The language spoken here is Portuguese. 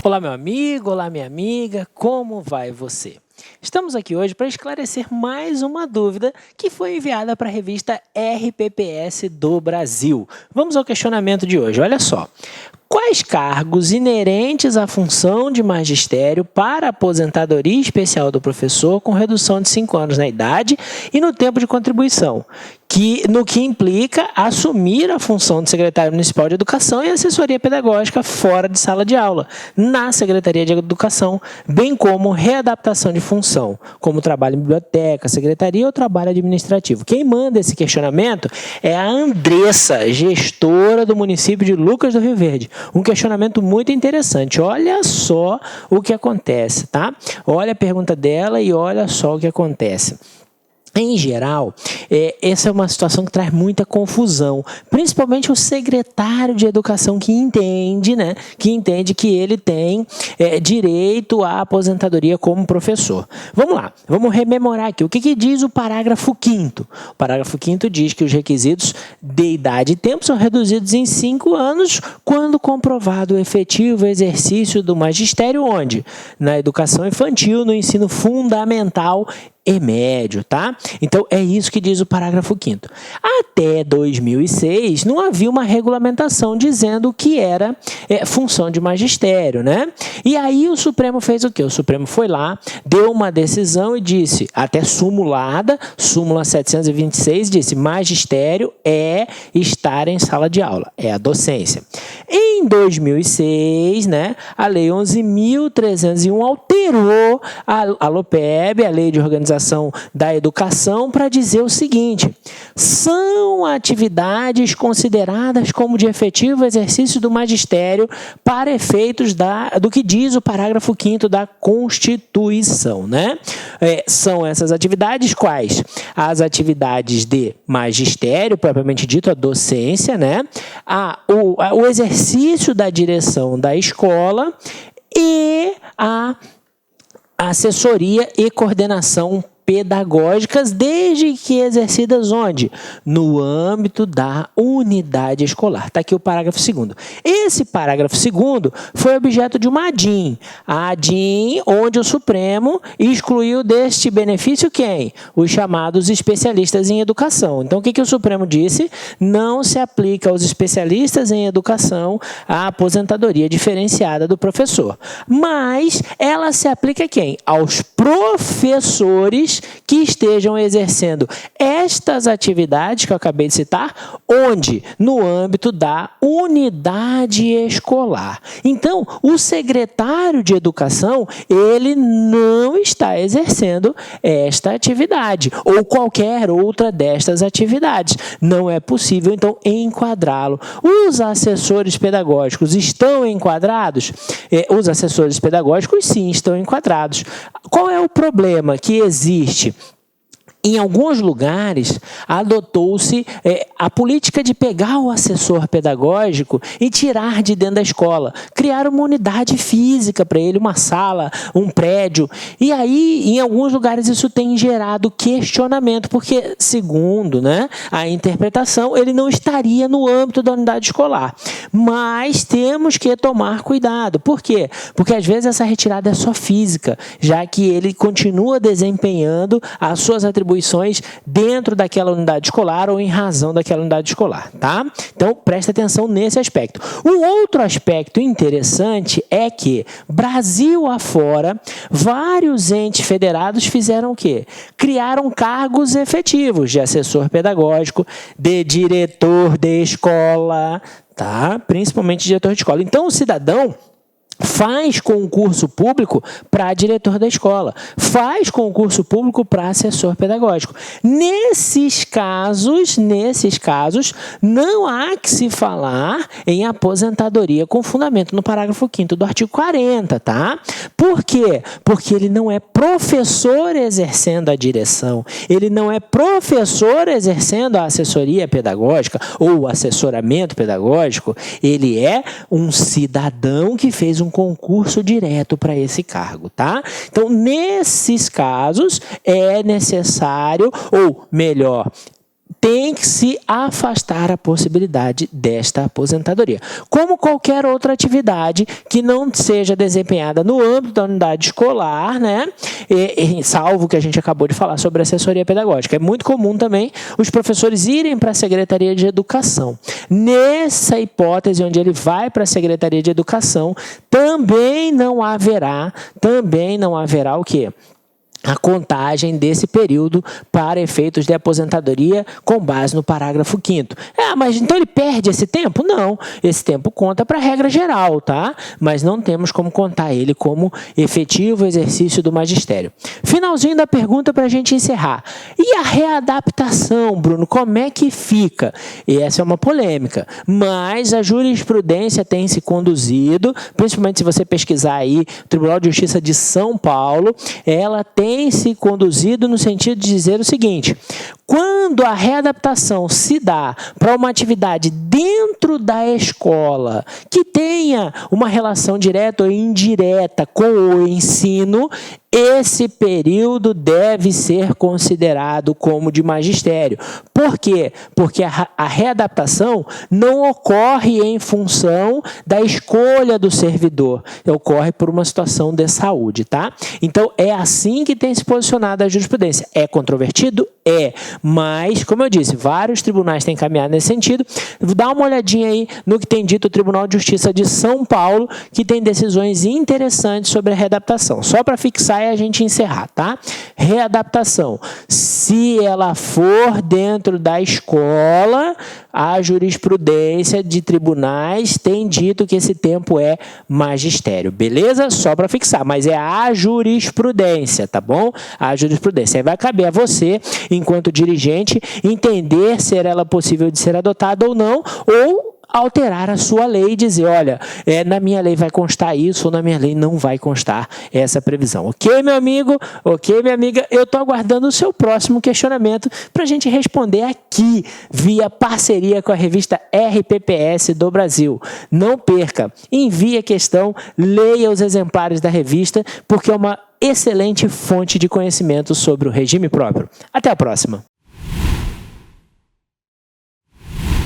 Olá, meu amigo, olá, minha amiga, como vai você? Estamos aqui hoje para esclarecer mais uma dúvida que foi enviada para a revista RPPS do Brasil. Vamos ao questionamento de hoje, olha só. Quais cargos inerentes à função de magistério para a aposentadoria especial do professor com redução de 5 anos na idade e no tempo de contribuição, no que implica assumir a função de secretário municipal de educação e assessoria pedagógica fora de sala de aula, na Secretaria de Educação, bem como readaptação de função, como trabalho em biblioteca, secretaria ou trabalho administrativo? Quem manda esse questionamento é a Andressa, gestora do município de Lucas do Rio Verde. Um questionamento muito interessante. Olha só o que acontece, tá? Olha a pergunta dela e olha só o que acontece. Em geral, essa é uma situação que traz muita confusão, principalmente o secretário de educação que entende, que ele tem direito à aposentadoria como professor. Vamos lá, vamos rememorar aqui. O que diz o parágrafo 5º? O parágrafo 5º diz que os requisitos de idade e tempo são reduzidos em 5 anos quando comprovado o efetivo exercício do magistério, onde? Na educação infantil, no ensino fundamental e médio, tá? Então, é isso que diz o parágrafo 5º. Até 2006, não havia uma regulamentação dizendo o que era função de magistério, né? E aí o Supremo fez o quê? O Supremo foi lá, deu uma decisão e disse, até súmula 726, disse, magistério é estar em sala de aula, é a docência. Em 2006, a Lei 11.301 alterou a LOPEB, a Lei de Organização da Educação, para dizer o seguinte: são atividades consideradas como de efetivo exercício do magistério para efeitos do que diz o parágrafo 5º da Constituição, são essas atividades quais? As atividades de magistério, propriamente dito, a docência, o exercício da direção da escola e a assessoria e coordenação pedagógicas, desde que exercidas onde? No âmbito da unidade escolar. Está aqui o parágrafo 2º. Esse parágrafo 2º foi objeto de uma ADIM. A ADIM, onde o Supremo excluiu deste benefício quem? Os chamados especialistas em educação. Então, o que o Supremo disse? Não se aplica aos especialistas em educação a aposentadoria diferenciada do professor. Mas ela se aplica a quem? Aos professores que estejam exercendo estas atividades que eu acabei de citar, onde? No âmbito da unidade escolar. Então, o secretário de educação, ele não está exercendo esta atividade ou qualquer outra destas atividades. Não é possível, então, enquadrá-lo. Os assessores pedagógicos estão enquadrados? Os assessores pedagógicos, sim, estão enquadrados. Qual é o problema que existe? Em alguns lugares, adotou-se a política de pegar o assessor pedagógico e tirar de dentro da escola, criar uma unidade física para ele, uma sala, um prédio. E aí, em alguns lugares, isso tem gerado questionamento, porque, segundo a interpretação, ele não estaria no âmbito da unidade escolar. Mas temos que tomar cuidado. Por quê? Porque, às vezes, essa retirada é só física, já que ele continua desempenhando as suas atribuições dentro daquela unidade escolar ou em razão daquela unidade escolar, tá? Então, presta atenção nesse aspecto. Um outro aspecto interessante é que, Brasil afora, vários entes federados fizeram o quê? Criaram cargos efetivos de assessor pedagógico, de diretor de escola, tá? Principalmente diretor de escola. Então, o cidadão faz concurso público para diretor da escola, faz concurso público para assessor pedagógico. Nesses casos, não há que se falar em aposentadoria com fundamento no parágrafo 5º do artigo 40, tá? Por quê? Porque ele não é professor exercendo a direção, ele não é professor exercendo a assessoria pedagógica ou o assessoramento pedagógico, ele é um cidadão que fez um concurso direto para esse cargo, tá? Então, nesses casos, é necessário, ou melhor, tem que se afastar a possibilidade desta aposentadoria. Como qualquer outra atividade que não seja desempenhada no âmbito da unidade escolar, né? Salvo o que a gente acabou de falar sobre assessoria pedagógica. É muito comum também os professores irem para a Secretaria de Educação. Nessa hipótese, onde ele vai para a Secretaria de Educação, também não haverá o quê? A contagem desse período para efeitos de aposentadoria com base no parágrafo 5º. Mas então ele perde esse tempo? Não, esse tempo conta para a regra geral, tá? Mas não temos como contar ele como efetivo exercício do magistério. Finalzinho da pergunta para a gente encerrar. E a readaptação, Bruno, como é que fica? E essa é uma polêmica, mas a jurisprudência tem se conduzido, principalmente se você pesquisar aí, o Tribunal de Justiça de São Paulo, ela tem se conduzido no sentido de dizer o seguinte: quando a readaptação se dá para uma atividade dentro da escola que tenha uma relação direta ou indireta com o ensino, esse período deve ser considerado como de magistério. Por quê? Porque a readaptação não ocorre em função da escolha do servidor, ocorre por uma situação de saúde, tá? Então, é assim que tem se posicionado a jurisprudência. É controvertido? É, mas, como eu disse, vários tribunais têm caminhado nesse sentido. Dá uma olhadinha aí no que tem dito o Tribunal de Justiça de São Paulo, que tem decisões interessantes sobre a readaptação. Só para fixar e a gente encerrar, tá? Readaptação. Se ela for dentro da escola, a jurisprudência de tribunais tem dito que esse tempo é magistério, beleza? Só para fixar, mas é a jurisprudência, tá bom? A jurisprudência. Aí vai caber a você, enquanto dirigente, entender se ela é possível de ser adotada ou não, ou alterar a sua lei e dizer, olha, na minha lei vai constar isso, ou na minha lei não vai constar essa previsão. Ok, meu amigo? Ok, minha amiga? Eu estou aguardando o seu próximo questionamento para a gente responder aqui, via parceria com a revista RPPS do Brasil. Não perca, envie a questão, leia os exemplares da revista, porque é uma excelente fonte de conhecimento sobre o regime próprio. Até a próxima!